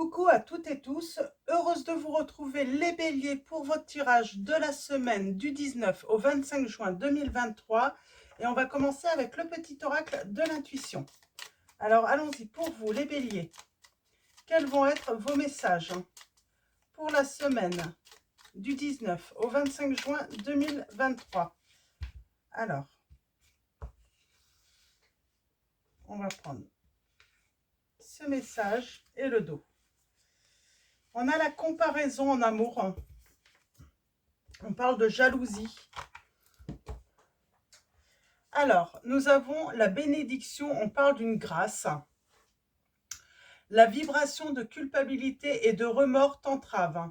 Coucou à toutes et tous, heureuse de vous retrouver les béliers pour votre tirage de la semaine du 19 au 25 juin 2023 et on va commencer avec le petit oracle de l'intuition. Alors allons-y pour vous les béliers, quels vont être vos messages pour la semaine du 19 au 25 juin 2023? Alors, on va prendre ce message et le dos. On a la comparaison en amour. On parle de jalousie. Alors, nous avons la bénédiction, on parle d'une grâce. La vibration de culpabilité et de remords t'entrave.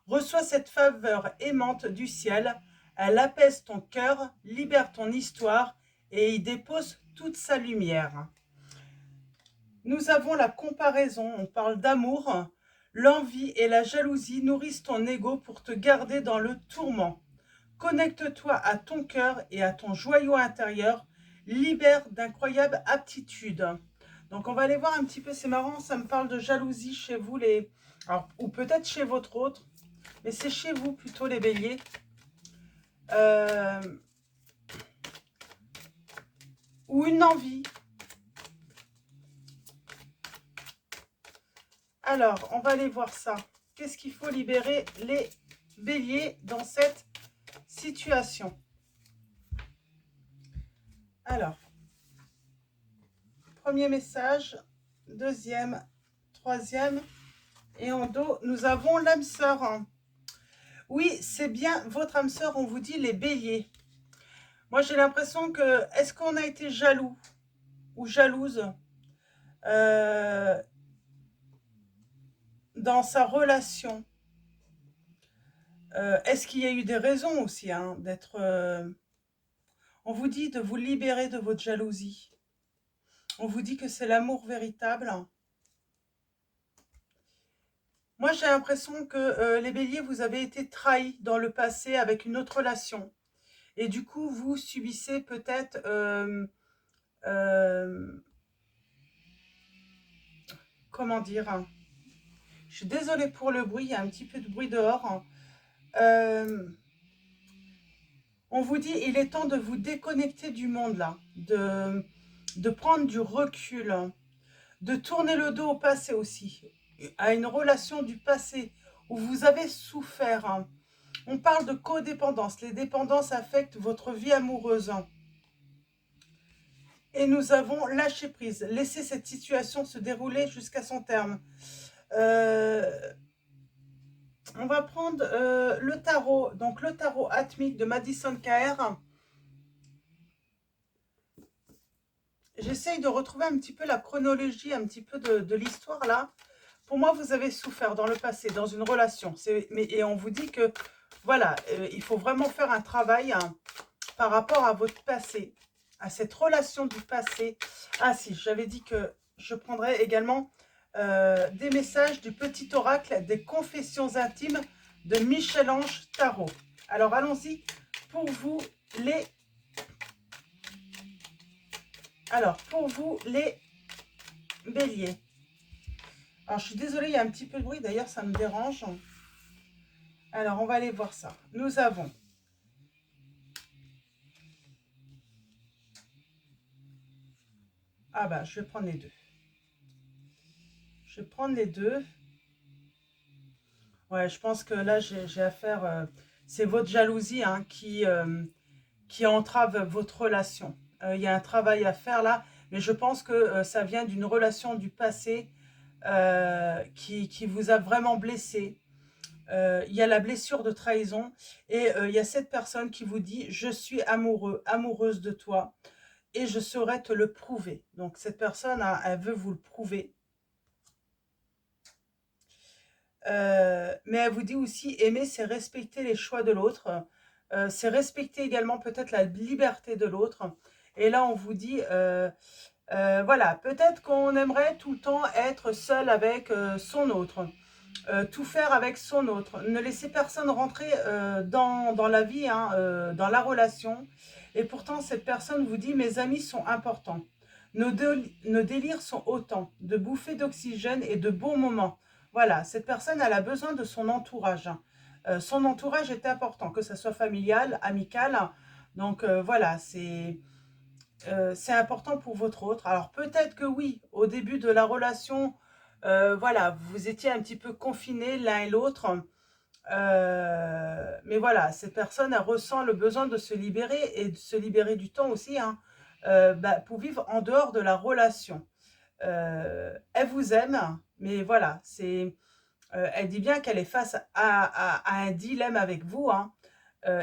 Reçois cette faveur aimante du ciel. Elle apaise ton cœur, libère ton histoire et y dépose toute sa lumière. Nous avons la comparaison, on parle d'amour. L'envie et la jalousie nourrissent ton ego pour te garder dans le tourment. Connecte-toi à ton cœur et à ton joyau intérieur, libère d'incroyables aptitudes. Donc on va aller voir un petit peu, c'est marrant, ça me parle de jalousie chez vous, alors, ou peut-être chez votre autre, mais c'est chez vous plutôt les béliers. Ou une envie. Alors, on va aller voir ça. Qu'est-ce qu'il faut libérer les béliers dans cette situation? Alors, premier message, deuxième, troisième, et en dos, nous avons l'âme sœur. Oui, c'est bien votre âme sœur, on vous dit les béliers. Moi, j'ai l'impression que, est-ce qu'on a été jaloux ou jalouse dans sa relation? Est-ce qu'il y a eu des raisons aussi d'être... on vous dit de vous libérer de votre jalousie. On vous dit que c'est l'amour véritable. Moi, j'ai l'impression que les béliers, vous avez été trahis dans le passé avec une autre relation. Et du coup, vous subissez peut-être... comment dire? Je suis désolée pour le bruit, il y a un petit peu de bruit dehors. On vous dit, il est temps de vous déconnecter du monde là, de prendre du recul, de tourner le dos au passé aussi, à une relation du passé où vous avez souffert. On parle de codépendance, les dépendances affectent votre vie amoureuse. Et nous avons lâché prise, laissé cette situation se dérouler jusqu'à son terme. On va prendre le tarot, donc le tarot atmique de Madison KR. J'essaye de retrouver un petit peu la chronologie, un petit peu de l'histoire là. Pour moi, vous avez souffert dans le passé, dans une relation. Et on vous dit que, voilà, il faut vraiment faire un travail par rapport à votre passé, à cette relation du passé. Ah si, j'avais dit que je prendrais également des messages du petit oracle des confessions intimes de Michel-Ange Tarot. Alors allons-y pour vous les... Alors pour vous les béliers. Alors je suis désolée, il y a un petit peu de bruit, d'ailleurs ça me dérange. Alors on va aller voir ça. Nous avons... Ah bah je vais prendre les deux. Je vais prendre les deux. Ouais, je pense que là, j'ai affaire... c'est votre jalousie qui entrave votre relation. Il y a un travail à faire là, mais je pense que ça vient d'une relation du passé qui vous a vraiment blessé. Il y a la blessure de trahison et il y a cette personne qui vous dit « Je suis amoureux, amoureuse de toi et je saurais te le prouver ». Donc cette personne, elle veut vous le prouver. Mais elle vous dit aussi, aimer, c'est respecter les choix de l'autre. C'est respecter également peut-être la liberté de l'autre. Et là, on vous dit, voilà, peut-être qu'on aimerait tout le temps être seul avec son autre. Tout faire avec son autre. Ne laisser personne rentrer dans la vie, dans la relation. Et pourtant, cette personne vous dit, mes amis sont importants. Nos délires sont autant de bouffées d'oxygène et de bons moments. voilà, cette personne, elle a besoin de son entourage. Son entourage est important, que ça soit familial, amical. Donc voilà, c'est important pour votre autre. Alors peut-être que oui, au début de la relation, voilà, vous étiez un petit peu confinés l'un et l'autre. Mais voilà, cette personne, elle ressent le besoin de se libérer et de se libérer du temps aussi, hein, pour vivre en dehors de la relation. Elle vous aime, mais voilà, elle dit bien qu'elle est face à un dilemme avec vous, hein,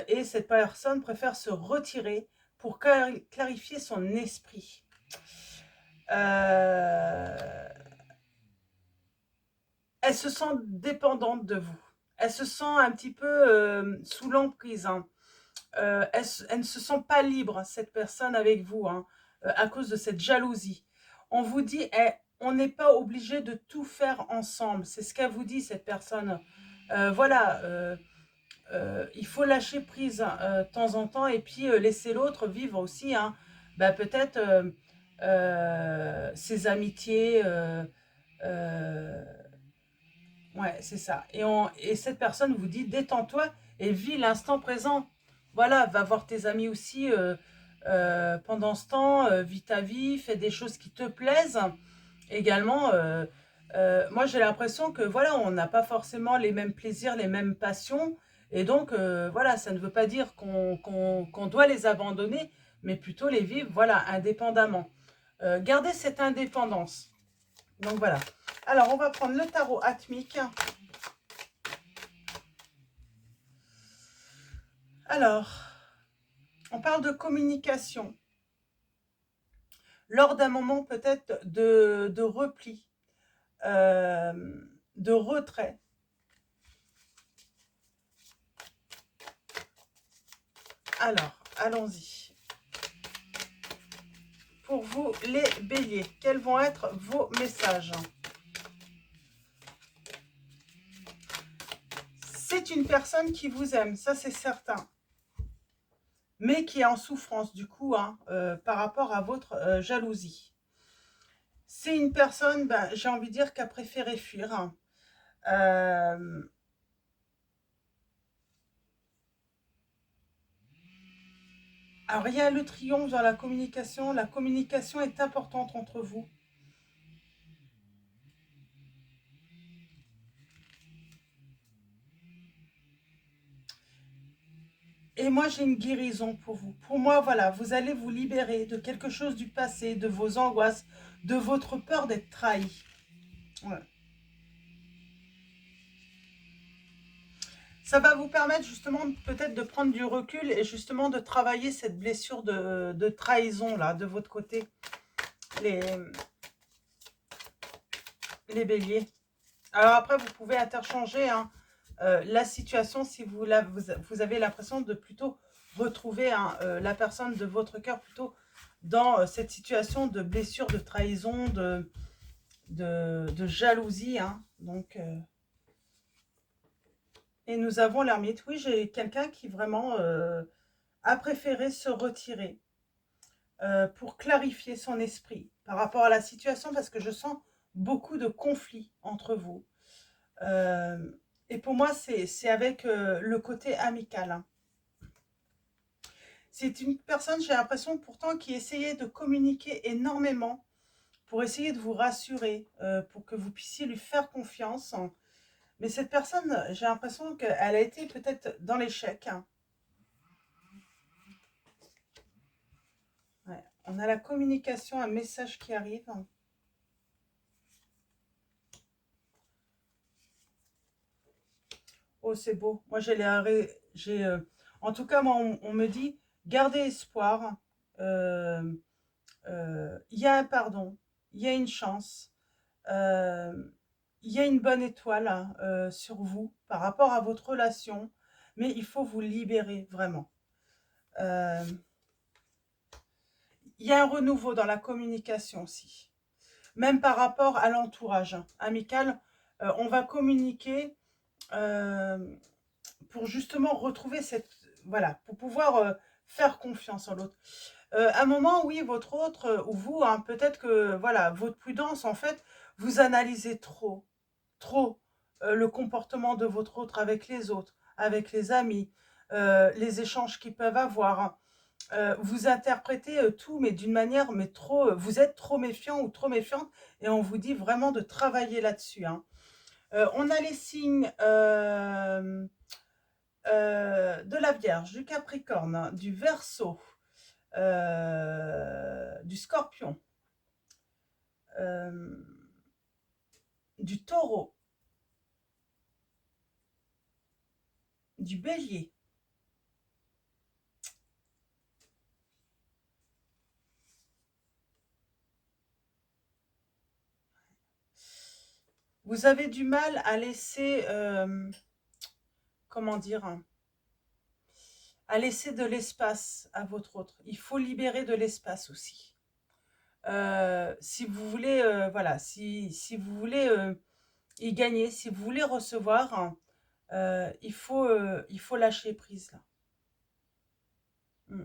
et cette personne préfère se retirer pour clarifier son esprit. Elle se sent dépendante de vous. Elle se sent un petit peu sous l'emprise, hein. Elle ne se sent pas libre, cette personne avec vous, hein, à cause de cette jalousie. On vous dit, on n'est pas obligé de tout faire ensemble. C'est ce qu'elle vous dit, cette personne. Voilà, il faut lâcher prise de temps en temps et puis laisser l'autre vivre aussi, hein. Bah, peut-être ses amitiés. Euh, ouais, c'est ça. Et cette personne vous dit, détends-toi et vis l'instant présent. Voilà, va voir tes amis aussi pendant ce temps, vis ta vie, fais des choses qui te plaisent. Également, moi j'ai l'impression que voilà, on n'a pas forcément les mêmes plaisirs, les mêmes passions. Et donc, voilà, ça ne veut pas dire qu'on doit les abandonner, mais plutôt les vivre, voilà, indépendamment. Gardez cette indépendance. Donc voilà. Alors, on va prendre le tarot atmique. Alors, on parle de communication. Lors d'un moment peut-être de repli, de retrait. Alors, allons-y. Pour vous, les béliers, quels vont être vos messages? C'est une personne qui vous aime, ça c'est certain, mais qui est en souffrance du coup, hein, par rapport à votre jalousie. C'est une personne, ben, j'ai envie de dire, qui a préféré fuir, hein. Alors, il y a le triomphe dans la communication. La communication est importante entre vous. Et moi, j'ai une guérison pour vous. Pour moi, voilà, vous allez vous libérer de quelque chose du passé, de vos angoisses, de votre peur d'être trahi. Ouais. Ça va vous permettre justement peut-être de prendre du recul et justement de travailler cette blessure de trahison là, de votre côté, les, les béliers. Alors après, vous pouvez interchanger, hein, la situation si vous avez l'impression de plutôt retrouver, hein, la personne de votre cœur plutôt dans cette situation de blessure, de trahison, de jalousie, hein. Donc, et nous avons l'ermite. Oui, j'ai quelqu'un qui vraiment a préféré se retirer pour clarifier son esprit par rapport à la situation parce que je sens beaucoup de conflits entre vous. Et pour moi, c'est avec le côté amical, hein. C'est une personne, j'ai l'impression pourtant, qui essayait de communiquer énormément pour essayer de vous rassurer, pour que vous puissiez lui faire confiance. Mais cette personne, j'ai l'impression qu'elle a été peut-être dans l'échec, hein. Ouais. On a la communication, un message qui arrive. Oh, c'est beau. Moi, en tout cas, moi, on me dit, gardez espoir. Euh, Il y a un pardon, il y a une chance, euh, il y a une bonne étoile, hein, sur vous par rapport à votre relation, mais il faut vous libérer vraiment. Euh, il y a un renouveau dans la communication aussi, même par rapport à l'entourage, hein, amical. On va communiquer euh, pour justement retrouver cette... Voilà, pour pouvoir faire confiance en l'autre. À un moment, oui, votre autre, ou vous, hein, peut-être que, voilà, votre prudence, en fait, vous analysez trop, trop. le comportement de votre autre avec les autres, avec les amis, les échanges qu'ils peuvent avoir, hein. Vous interprétez tout, mais d'une manière, mais trop, vous êtes trop méfiant ou trop méfiante, et on vous dit vraiment de travailler là-dessus, hein. On a les signes de la Vierge, du Capricorne, du Verseau, du Scorpion, euh, du Taureau, du Bélier. Vous avez du mal à laisser, comment dire, hein, à laisser de l'espace à votre autre. Il faut libérer de l'espace aussi. Si vous voulez, voilà, si vous voulez y gagner, si vous voulez recevoir, hein, il faut lâcher prise là. Mm.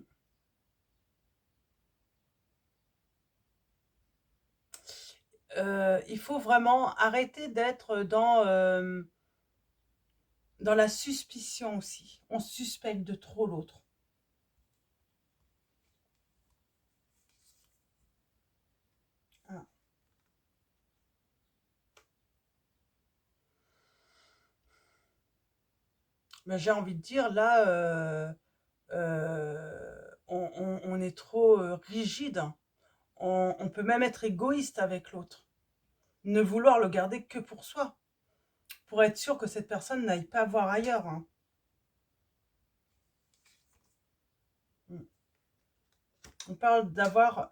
Il faut vraiment arrêter d'être dans la suspicion aussi. On suspecte de trop l'autre. Ah. Mais j'ai envie de dire, là, on est trop rigide. On peut même être égoïste avec l'autre. Ne vouloir le garder que pour soi. Pour être sûr que cette personne n'aille pas voir ailleurs, hein. Mm. On parle d'avoir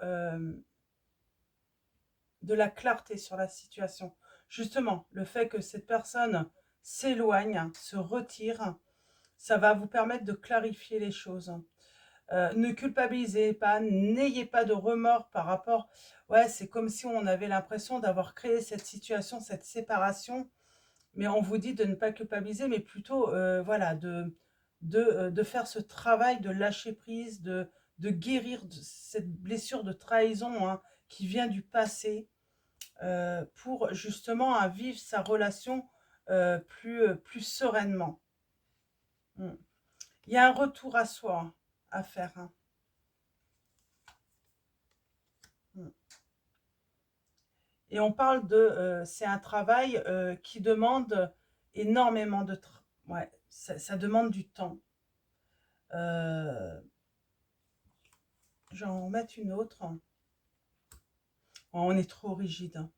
de la clarté sur la situation. Justement, le fait que cette personne s'éloigne, se retire, ça va vous permettre de clarifier les choses. Ne culpabilisez pas, n'ayez pas de remords par rapport... Ouais, c'est comme si on avait l'impression d'avoir créé cette situation, cette séparation, mais on vous dit de ne pas culpabiliser, mais plutôt, voilà, de faire ce travail de lâcher prise, de guérir de cette blessure de trahison, hein, qui vient du passé, pour justement vivre sa relation plus sereinement. Mm. Il y a un retour à soi à faire, hein. Mm. Et on parle de... c'est un travail qui demande énormément de... Ouais, ça demande du temps. Je vais en remettre une autre. Oh, on est trop rigide, hein.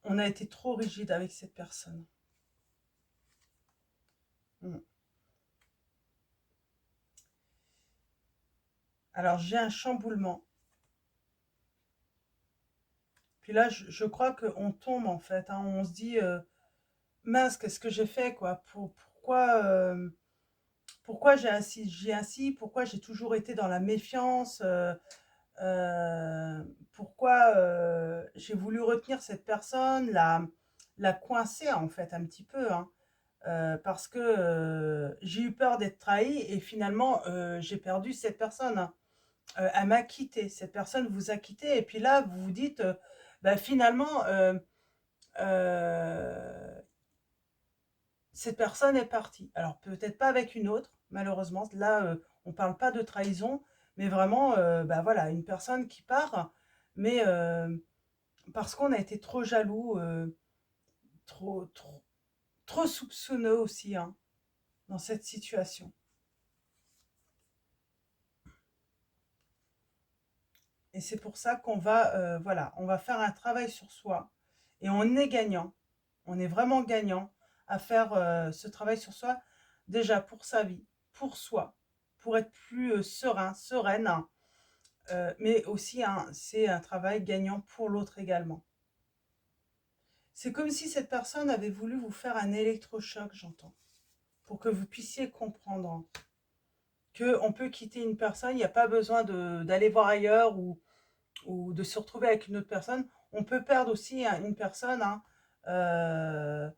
On a été trop rigide avec cette personne. Mm. Alors, j'ai un chamboulement. Puis là, je crois qu'on tombe, en fait, hein. On se dit, mince, qu'est-ce que j'ai fait, quoi? Pourquoi j'ai ainsi? Pourquoi j'ai toujours été dans la méfiance? Pourquoi j'ai voulu retenir cette personne, la coincer, en fait, un petit peu, hein. Parce que j'ai eu peur d'être trahie et finalement, j'ai perdu cette personne, hein. Elle m'a quitté, cette personne vous a quitté, et puis là, vous vous dites, bah, finalement, euh, cette personne est partie. Alors peut-être pas avec une autre, malheureusement. Là, on ne parle pas de trahison, mais vraiment, bah, voilà, une personne qui part, mais parce qu'on a été trop jaloux, trop soupçonneux aussi, hein, dans cette situation. Et c'est pour ça qu'on va, voilà, on va faire un travail sur soi. Et on est gagnant. On est vraiment gagnant à faire ce travail sur soi, déjà pour sa vie, pour soi, pour être plus serein, sereine, hein. Mais aussi, hein, c'est un travail gagnant pour l'autre également. C'est comme si cette personne avait voulu vous faire un électrochoc, j'entends, pour que vous puissiez comprendre, hein, qu'on peut quitter une personne, il n'y a pas besoin d'aller voir ailleurs ou de se retrouver avec une autre personne. On peut perdre aussi, hein, une personne, hein, euh,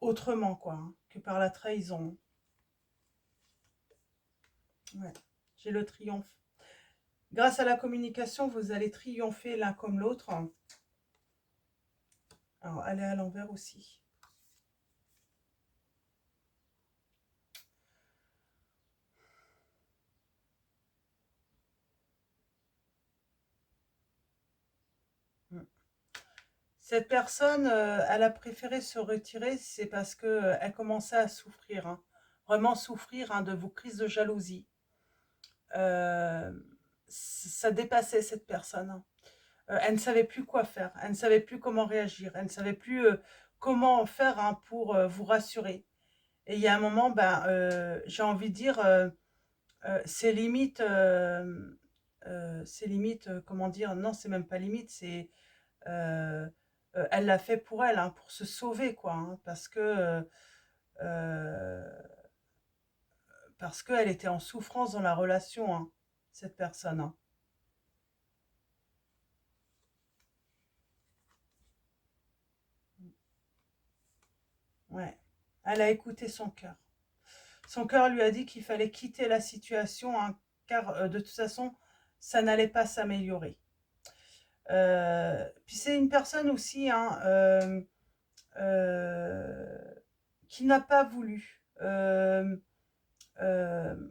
autrement, quoi, hein, que par la trahison. Ouais. J'ai le triomphe. Grâce à la communication, vous allez triompher l'un comme l'autre. Alors, elle est à l'envers aussi. Mm. Cette personne, elle a préféré se retirer, c'est parce que elle commençait à souffrir, hein. Vraiment souffrir, hein, de vos crises de jalousie. Euh, Ça dépassait cette personne, hein. Elle ne savait plus quoi faire, elle ne savait plus comment réagir, elle ne savait plus comment faire, hein, pour vous rassurer. Et il y a un moment, ben, j'ai envie de dire, c'est limite, comment dire, non, c'est même pas limite, c'est euh, elle l'a fait pour elle, hein, pour se sauver, quoi, hein, euh, parce qu'elle était en souffrance dans la relation, hein, cette personne, hein. Ouais. Elle a écouté son cœur. Son cœur lui a dit qu'il fallait quitter la situation, hein, car de toute façon, ça n'allait pas s'améliorer. Puis c'est une personne aussi, hein, euh, qui n'a pas voulu,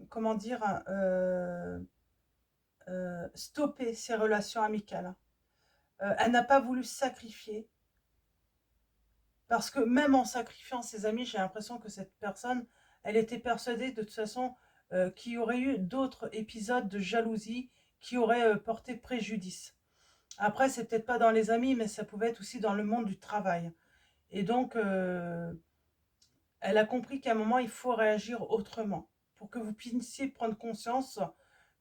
comment dire, stopper ses relations amicales. Elle n'a pas voulu se sacrifier, parce que même en sacrifiant ses amis, j'ai l'impression que cette personne, elle était persuadée de toute façon qu'il y aurait eu d'autres épisodes de jalousie qui auraient porté préjudice. Après, c'est peut-être pas dans les amis, mais ça pouvait être aussi dans le monde du travail. Et donc, elle a compris qu'à un moment, il faut réagir autrement pour que vous puissiez prendre conscience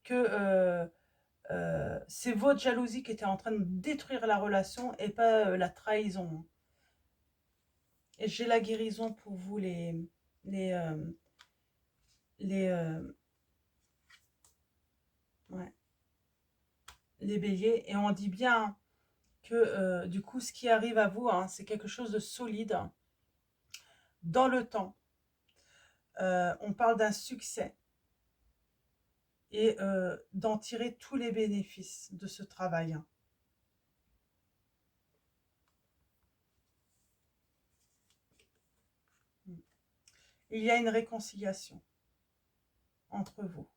que c'est votre jalousie qui était en train de détruire la relation et pas la trahison. Et j'ai la guérison pour vous, les, euh, les, euh, ouais, les béliers. Et on dit bien que du coup, ce qui arrive à vous, hein, c'est quelque chose de solide dans le temps. On parle d'un succès et d'en tirer tous les bénéfices de ce travail. Il y a une réconciliation entre vous.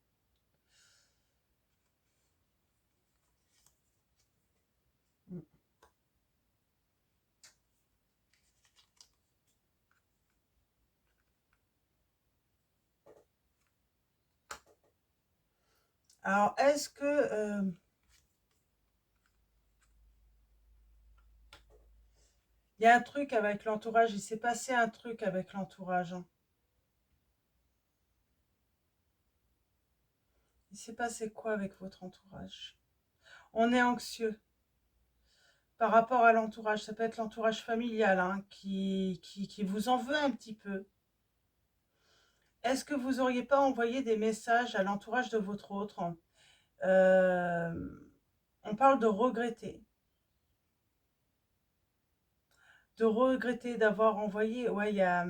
Alors, est-ce que il y a un truc avec l'entourage? Il s'est passé un truc avec l'entourage, hein. Il s'est passé quoi avec votre entourage? On est anxieux par rapport à l'entourage. Ça peut être l'entourage familial, hein, qui vous en veut un petit peu. Est-ce que vous n'auriez pas envoyé des messages à l'entourage de votre autre? Euh, on parle de regretter. De regretter d'avoir envoyé. Ouais, il y a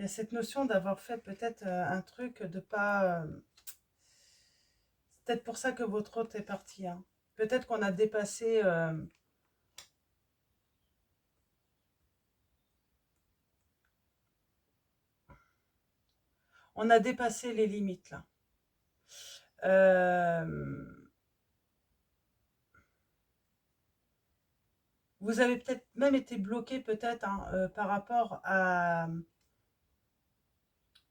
cette notion d'avoir fait peut-être un truc de pas. C'est peut-être pour ça que votre hôte est parti, hein. Peut-être qu'on a dépassé. On a dépassé les limites là. Euh, vous avez peut-être même été bloqué peut-être, hein, par rapport à.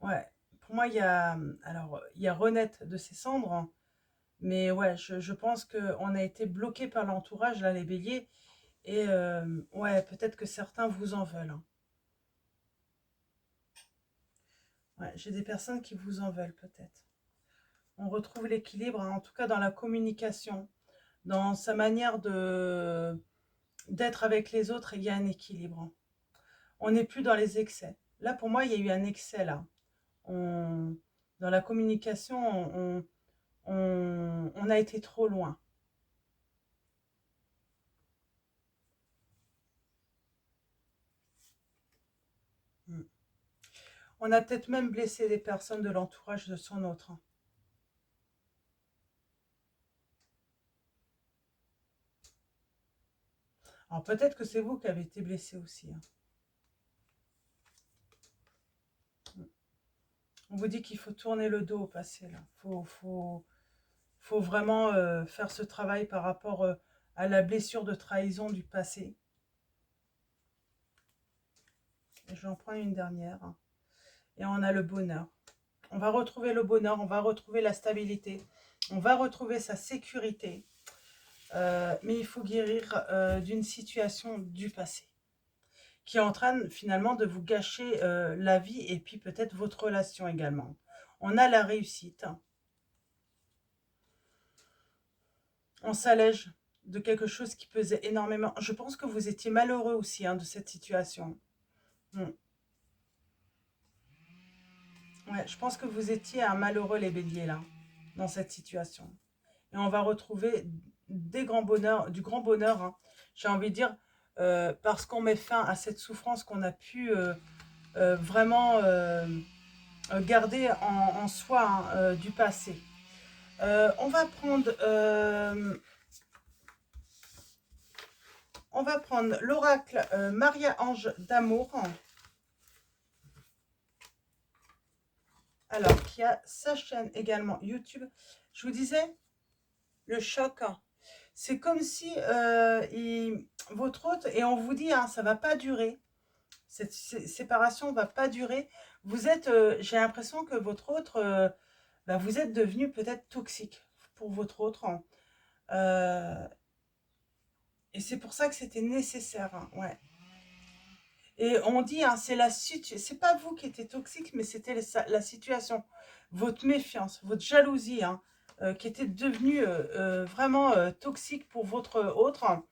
Ouais. Pour moi, il y a. Alors, il y a renaître de ses cendres, hein. Mais ouais, je pense qu'on a été bloqué par l'entourage, là, les béliers. Et ouais, peut-être que certains vous en veulent, hein. Ouais, j'ai des personnes qui vous en veulent peut-être. On retrouve l'équilibre, hein, en tout cas dans la communication, dans sa manière de d'être avec les autres, il y a un équilibre, hein. On n'est plus dans les excès. Là, pour moi, il y a eu un excès là. On, dans la communication, on a été trop loin. Mm. On a peut-être même blessé des personnes de l'entourage de son autre, hein. Alors peut-être que c'est vous qui avez été blessé aussi, hein. On vous dit qu'il faut tourner le dos au passé, là. Faut vraiment faire ce travail par rapport à la blessure de trahison du passé. Et je vais en prendre une dernière, hein. Et on a le bonheur. On va retrouver le bonheur, on va retrouver la stabilité, on va retrouver sa sécurité. Mais il faut guérir d'une situation du passé qui est en train finalement de vous gâcher la vie et puis peut-être votre relation également. On a la réussite. On s'allège de quelque chose qui pesait énormément. Je pense que vous étiez malheureux aussi, hein, de cette situation. Hmm. Ouais, je pense que vous étiez un malheureux, les béliers, là, dans cette situation. Et on va retrouver des grands bonheurs, du grand bonheur, hein, j'ai envie de dire, parce qu'on met fin à cette souffrance qu'on a pu vraiment garder en soi, hein, du passé. On va prendre l'oracle Maria-Ange d'amour. Alors, qui a sa chaîne également YouTube. Je vous disais, le choc, hein, c'est comme si votre hôte, et on vous dit, hein, ça ne va pas durer, cette séparation ne va pas durer. Vous êtes, j'ai l'impression que votre autre, bah, vous êtes devenu peut-être toxique pour votre autre, hein. Et c'est pour ça que c'était nécessaire, hein, ouais. Et on dit, hein, c'est pas vous qui étiez toxique, mais c'était la situation, votre méfiance, votre jalousie, hein, qui était devenue vraiment toxique pour votre autre.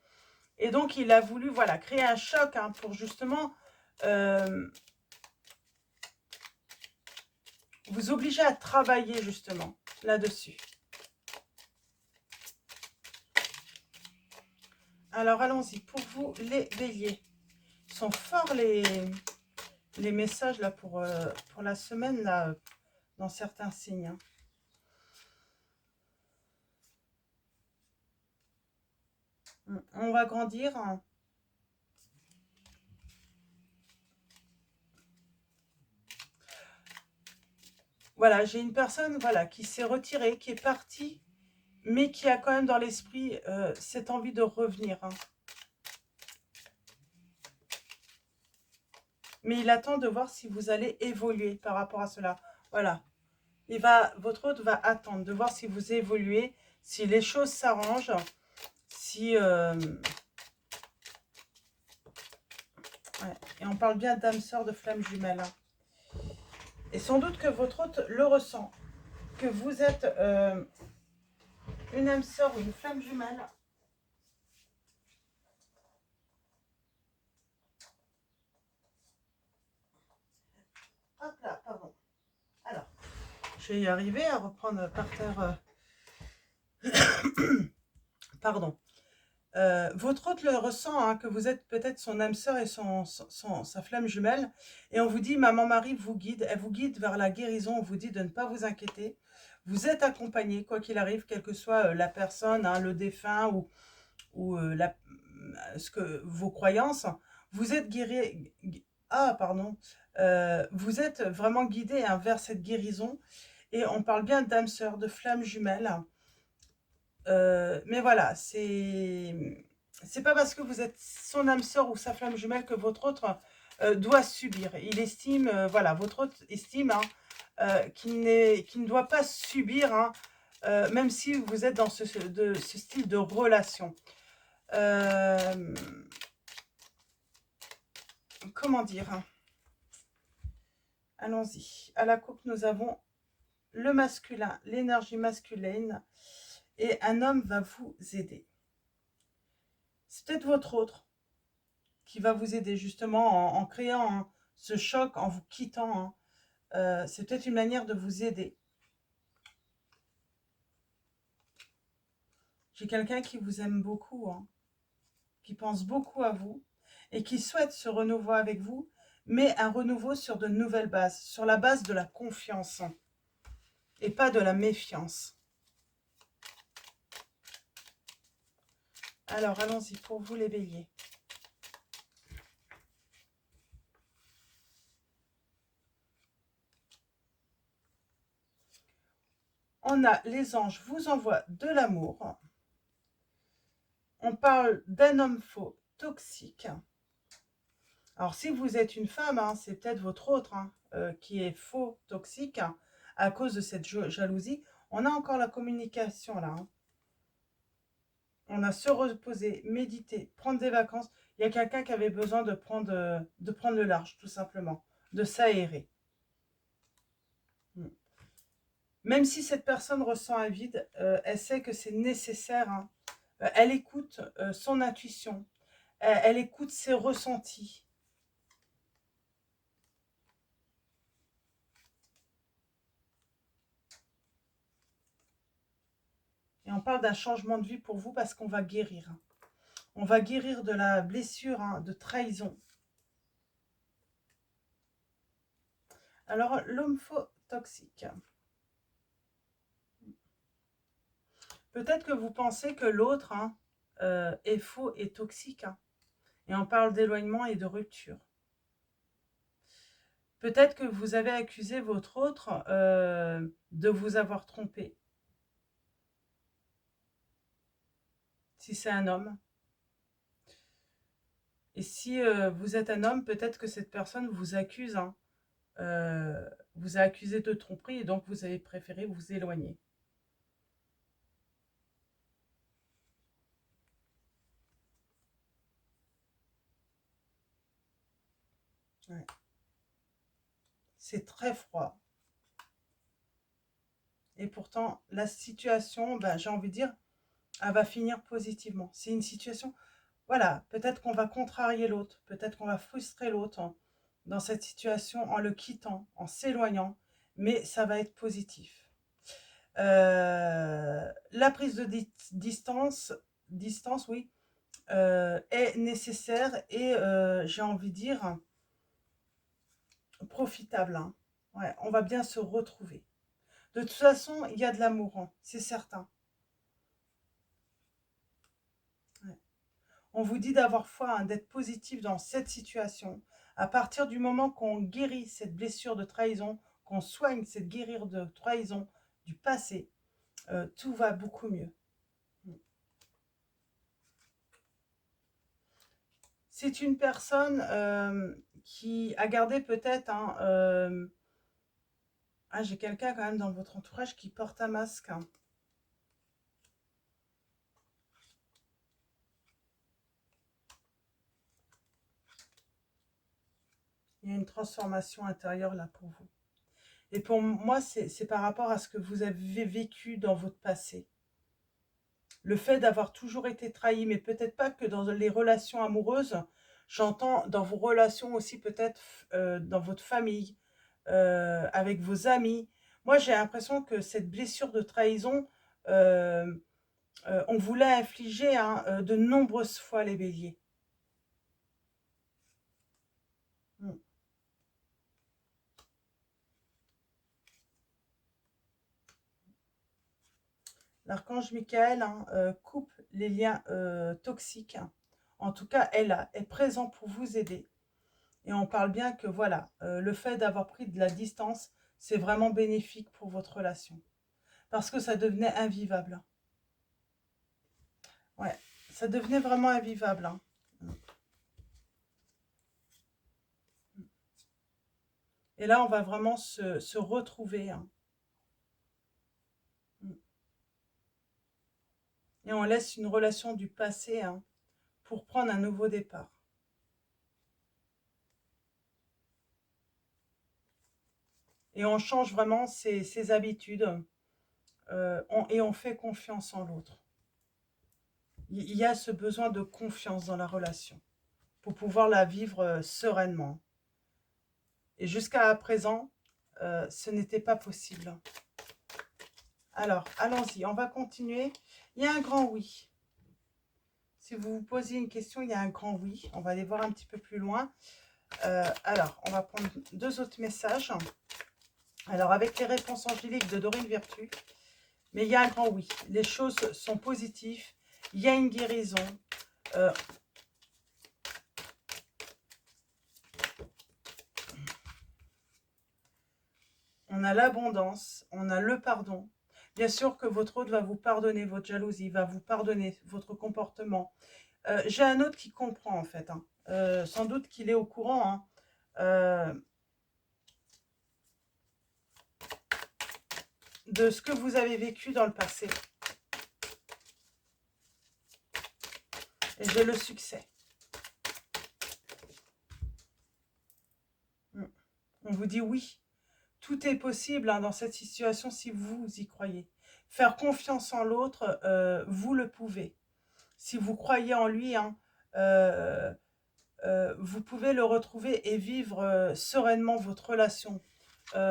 Et donc, il a voulu, voilà, créer un choc, hein, pour justement vous obliger à travailler justement là-dessus. Alors, allons-y. Pour vous, les béliers, ils sont forts les messages là pour la semaine, là, dans certains signes, hein. On va grandir, hein. Voilà, j'ai une personne, voilà, qui s'est retirée, qui est partie, mais qui a quand même dans l'esprit cette envie de revenir, hein. Mais il attend de voir si vous allez évoluer par rapport à cela. Voilà. Votre hôte va attendre de voir si vous évoluez, si les choses s'arrangent, si... Ouais. Et on parle bien d'âme sœur de flamme jumelle, hein. Et sans doute que votre hôte le ressent, que vous êtes une âme sœur ou une flamme jumelle. Hop là, pardon. Alors, je vais y arriver à reprendre par terre. Pardon. Votre hôte le ressent, hein, que vous êtes peut-être son âme sœur et sa flamme jumelle. Et on vous dit, Maman Marie vous guide, elle vous guide vers la guérison, on vous dit de ne pas vous inquiéter. Vous êtes accompagné, quoi qu'il arrive, quelle que soit la personne, hein, le défunt ou vos croyances. Vous êtes guéri. Ah, pardon. Vous êtes vraiment guidé, hein, vers cette guérison. Et on parle bien d'âme sœur, de flamme jumelle. Mais voilà, c'est pas parce que vous êtes son âme sœur ou sa flamme jumelle que votre autre doit subir. Il estime, voilà, votre autre estime, hein, qu'il ne doit pas subir, hein, même si vous êtes dans ce style de relation. Comment dire, hein. Allons-y. À la coupe, nous avons le masculin, l'énergie masculine, et un homme va vous aider. C'est peut-être votre autre qui va vous aider justement en créant, hein, ce choc, en vous quittant, hein. C'est peut-être une manière de vous aider. J'ai quelqu'un qui vous aime beaucoup, hein, qui pense beaucoup à vous et qui souhaite ce renouveau avec vous, mais un renouveau sur de nouvelles bases, sur la base de la confiance et pas de la méfiance. Alors, allons-y pour vous les béliers. On a les anges vous envoient de l'amour. On parle d'un homme faux, toxique. Alors, si vous êtes une femme, hein, c'est peut-être votre autre qui est faux, toxique, à cause de cette jalousie. On a encore la communication là. On a se reposer, méditer, prendre des vacances. Il y a quelqu'un qui avait besoin de prendre le large, tout simplement, de s'aérer. Même si cette personne ressent un vide, elle sait que c'est nécessaire. Hein. Elle écoute son intuition, elle écoute ses ressentis. Et on parle d'un changement de vie pour vous parce qu'on va guérir. On va guérir de la blessure de trahison. Alors, l'homme faux toxique. Peut-être que vous pensez que l'autre est faux et toxique. Et on parle d'éloignement et de rupture. Peut-être que vous avez accusé votre autre de vous avoir trompé. Si c'est un homme. Et si vous êtes un homme, peut-être que cette personne vous accuse, vous a accusé de tromperie et donc vous avez préféré vous éloigner. Ouais. C'est très froid. Et pourtant, la situation, j'ai envie de dire, elle va finir positivement. C'est une situation, voilà, peut-être qu'on va contrarier l'autre, peut-être qu'on va frustrer l'autre dans cette situation en le quittant, en s'éloignant, mais ça va être positif. La prise de distance, oui, est nécessaire et j'ai envie de dire profitable. Hein. Ouais, on va bien se retrouver. De toute façon, il y a de l'amour, hein, c'est certain. Ouais. On vous dit d'avoir foi, hein, d'être positif dans cette situation. À partir du moment qu'on guérit cette blessure de trahison, qu'on soigne cette guérison de trahison du passé, tout va beaucoup mieux. C'est une personne qui a gardé peut-être... j'ai quelqu'un quand même dans votre entourage qui porte un masque. Hein. Il y a une transformation intérieure là pour vous. Et pour moi, c'est par rapport à ce que vous avez vécu dans votre passé. Le fait d'avoir toujours été trahi, mais peut-être pas que dans les relations amoureuses, j'entends dans vos relations aussi peut-être dans votre famille, avec vos amis. Moi, j'ai l'impression que cette blessure de trahison, on vous l'a infligée de nombreuses fois, les béliers. Mm. L'archange Michael coupe les liens toxiques. En tout cas, elle est présent pour vous aider. Et on parle bien que voilà, le fait d'avoir pris de la distance, c'est vraiment bénéfique pour votre relation. Parce que ça devenait invivable. Ouais, ça devenait vraiment invivable. Hein. Et là, on va vraiment se retrouver. Hein. Et on laisse une relation du passé pour prendre un nouveau départ. Et on change vraiment ses habitudes et on fait confiance en l'autre. Il y a ce besoin de confiance dans la relation pour pouvoir la vivre sereinement. Et jusqu'à présent, ce n'était pas possible. Alors, allons-y, on va continuer. Il y a un grand oui. Si vous vous posez une question, il y a un grand oui. On va aller voir un petit peu plus loin. Alors, on va prendre 2 autres messages. Alors, avec les réponses angéliques de Dorine Vertu. Mais il y a un grand oui. Les choses sont positives il y a une guérison. Euh, on a l'abondance, on a le pardon. Bien sûr que votre autre va vous pardonner votre jalousie, va vous pardonner votre comportement. J'ai un autre qui comprend en fait, hein. Sans doute qu'il est au courant, hein. De ce que vous avez vécu dans le passé. Et j'ai le succès. On vous dit oui. Tout est possible, hein, dans cette situation si vous y croyez. Faire confiance en l'autre, vous le pouvez. Si vous croyez en lui, hein, vous pouvez le retrouver et vivre sereinement votre relation,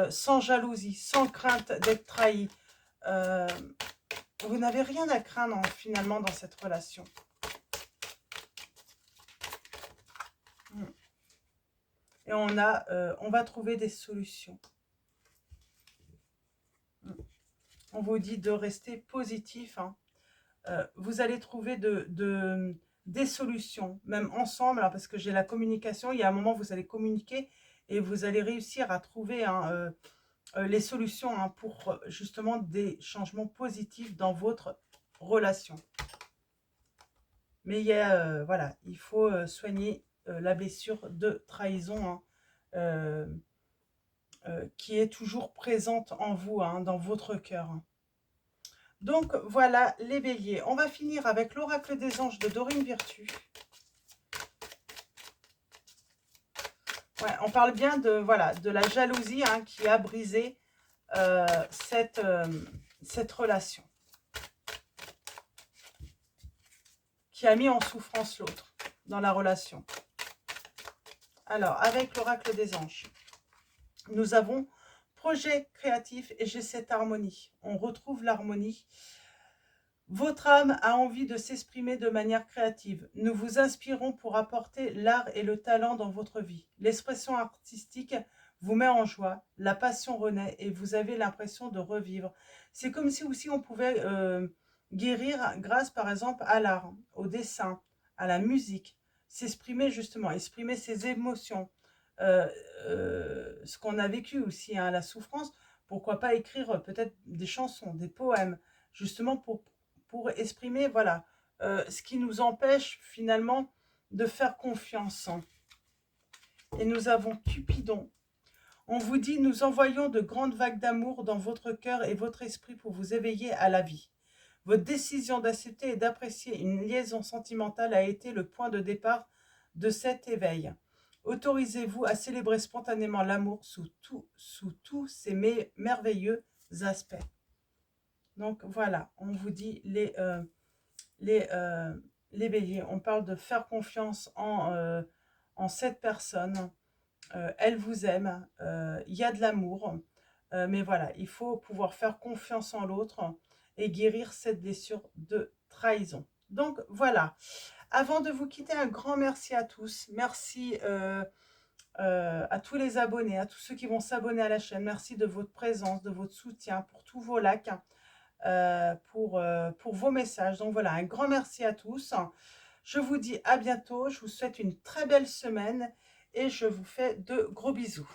sans jalousie, sans crainte d'être trahi. Vous n'avez rien à craindre, hein, finalement dans cette relation. Et on va trouver des solutions. On vous dit de rester positif, hein. Vous allez trouver des solutions, même ensemble, hein, parce que j'ai la communication. Il y a un moment, vous allez communiquer et vous allez réussir à trouver, hein, les solutions, hein, pour justement des changements positifs dans votre relation. Mais voilà, il faut soigner la blessure de trahison, hein, qui est toujours présente en vous, hein, dans votre cœur. Donc voilà les béliers. On va finir avec l'oracle des anges de Dorine Virtue. Ouais, on parle bien de la jalousie, hein, qui a brisé cette relation. Qui a mis en souffrance l'autre dans la relation. Alors, avec l'oracle des anges, nous avons projet créatif et j'ai cette harmonie. On retrouve l'harmonie. Votre âme a envie de s'exprimer de manière créative. Nous vous inspirons pour apporter l'art et le talent dans votre vie. L'expression artistique vous met en joie, la passion renaît et vous avez l'impression de revivre. C'est comme si aussi on pouvait guérir grâce par exemple à l'art, au dessin, à la musique, s'exprimer justement, exprimer ses émotions, ce qu'on a vécu aussi, hein, la souffrance. Pourquoi pas écrire peut-être des chansons, des poèmes, justement pour exprimer, voilà, ce qui nous empêche finalement de faire confiance. Et nous avons Cupidon. On vous dit, nous envoyons de grandes vagues d'amour dans votre cœur et votre esprit pour vous éveiller à la vie. Votre décision d'accepter et d'apprécier une liaison sentimentale a été le point de départ de cet éveil. Autorisez-vous à célébrer spontanément l'amour sous tous ses merveilleux aspects. Donc voilà, on vous dit les béliers. On parle de faire confiance en cette personne. Elle vous aime, il y a de l'amour. Mais voilà, il faut pouvoir faire confiance en l'autre et guérir cette blessure de trahison. Donc voilà, avant de vous quitter, un grand merci à tous. Merci à tous les abonnés, à tous ceux qui vont s'abonner à la chaîne. Merci de votre présence, de votre soutien, pour tous vos likes, pour vos messages. Donc voilà, un grand merci à tous. Je vous dis à bientôt. Je vous souhaite une très belle semaine et je vous fais de gros bisous.